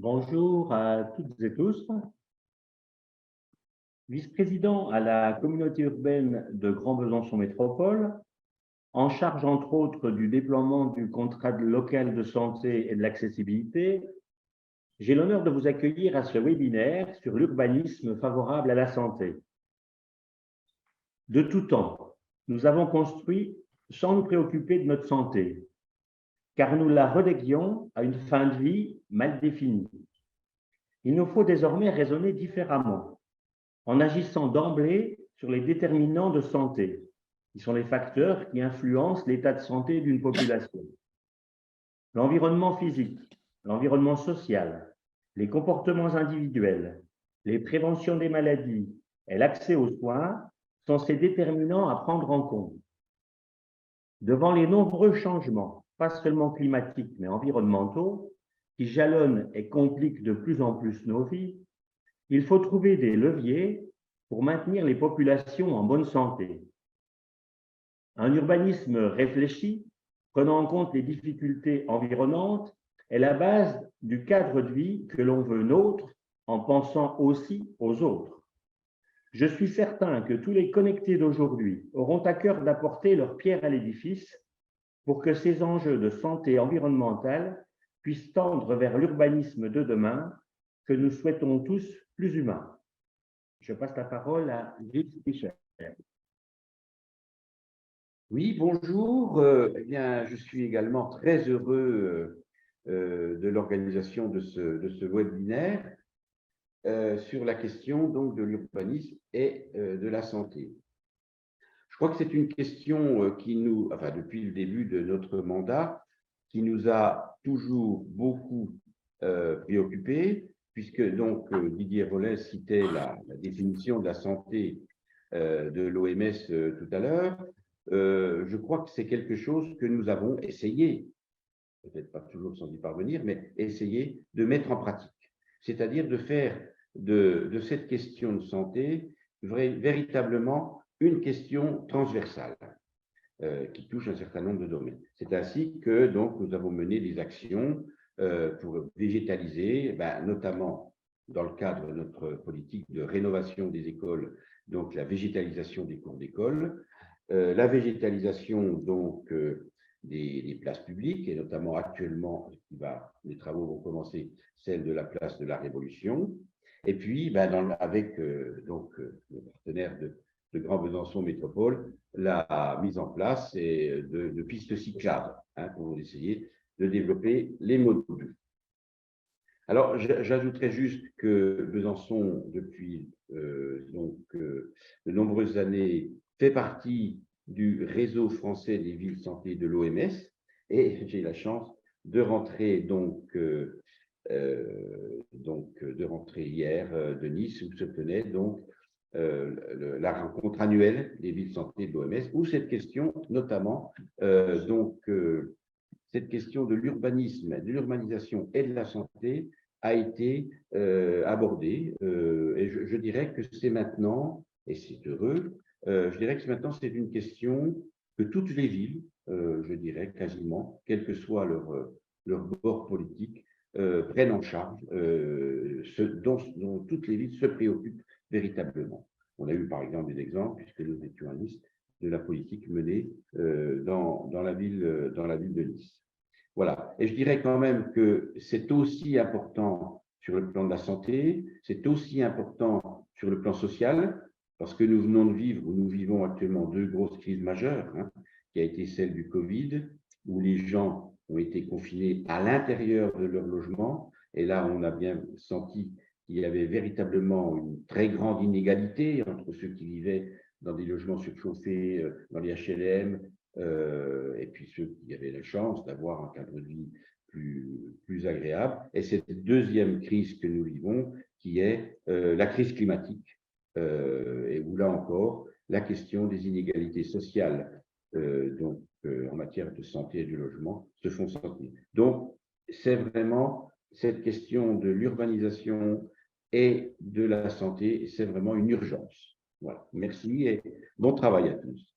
Bonjour à toutes et tous. Vice-président à la communauté urbaine de Grand Besançon Métropole, en charge entre autres du déploiement du contrat local de santé et de l'accessibilité, j'ai l'honneur de vous accueillir à ce webinaire sur l'urbanisme favorable à la santé. De tout temps, nous avons construit sans nous préoccuper de notre santé, car nous la reléguions à une fin de vie mal définie. Il nous faut désormais raisonner différemment, en agissant d'emblée sur les déterminants de santé, qui sont les facteurs qui influencent l'état de santé d'une population. L'environnement physique, l'environnement social, les comportements individuels, les préventions des maladies et l'accès aux soins sont ces déterminants à prendre en compte. Devant les nombreux changements, pas seulement climatiques mais environnementaux, qui jalonnent et compliquent de plus en plus nos vies, il faut trouver des leviers pour maintenir les populations en bonne santé. Un urbanisme réfléchi, prenant en compte les difficultés environnantes, est la base du cadre de vie que l'on veut nôtre en pensant aussi aux autres. Je suis certain que tous les connectés d'aujourd'hui auront à cœur d'apporter leur pierre à l'édifice pour que ces enjeux de santé environnementale puissent tendre vers l'urbanisme de demain que nous souhaitons tous plus humain. Je passe la parole à Gilles Fischer. Oui, bonjour. Eh bien, je suis également très heureux de l'organisation de ce webinaire sur la question donc, de l'urbanisme et de la santé. Je crois que c'est une question qui nous, enfin depuis le début de notre mandat, qui nous a toujours beaucoup préoccupés, puisque donc Didier Rollet citait la définition de la santé de l'OMS tout à l'heure. Je crois que c'est quelque chose que nous avons essayé, peut-être pas toujours sans y parvenir, mais essayé de mettre en pratique. C'est-à-dire de faire de cette question de santé véritablement une question transversale qui touche un certain nombre de domaines. C'est ainsi que donc, nous avons mené des actions pour végétaliser, notamment dans le cadre de notre politique de rénovation des écoles, donc la végétalisation des cours d'école, la végétalisation donc des places publiques, et notamment actuellement, les travaux vont commencer, celle de la place de la Révolution, et puis avec le partenaire de Grand Besançon Métropole, la mise en place de pistes cyclables pour essayer de développer les modules. Alors, j'ajouterais juste que Besançon, depuis de nombreuses années, fait partie du réseau français des villes santé de l'OMS, et j'ai la chance de rentrer de rentrer hier de Nice, où se tenait donc la rencontre annuelle des villes santé de l'OMS, où cette question, notamment, cette question de l'urbanisme, de l'urbanisation et de la santé a été abordée. Et je dirais que c'est maintenant, et c'est heureux, je dirais que maintenant c'est une question que toutes les villes, je dirais quasiment, quel que soit leur bord politique, prennent en charge, dont toutes les villes se préoccupent véritablement. On a eu par exemple des exemples, puisque nous étions à Nice, de la politique menée dans la ville de Nice. Voilà. Et je dirais quand même que c'est aussi important sur le plan de la santé, c'est aussi important sur le plan social, parce que nous venons de vivre, ou nous vivons actuellement deux grosses crises majeures, qui a été celle du Covid, où les gens ont été confinés à l'intérieur de leur logement, et là on a bien senti qu'il y avait véritablement une très grande inégalité entre ceux qui vivaient dans des logements surchauffés, dans les HLM, et puis ceux qui avaient la chance d'avoir un cadre de vie plus agréable. Et cette deuxième crise que nous vivons, qui est la crise climatique, et où là encore, la question des inégalités sociales en matière de santé et de logement se font sentir. Donc, c'est vraiment cette question de l'urbanisation et de la santé, c'est vraiment une urgence. Voilà. Merci et bon travail à tous.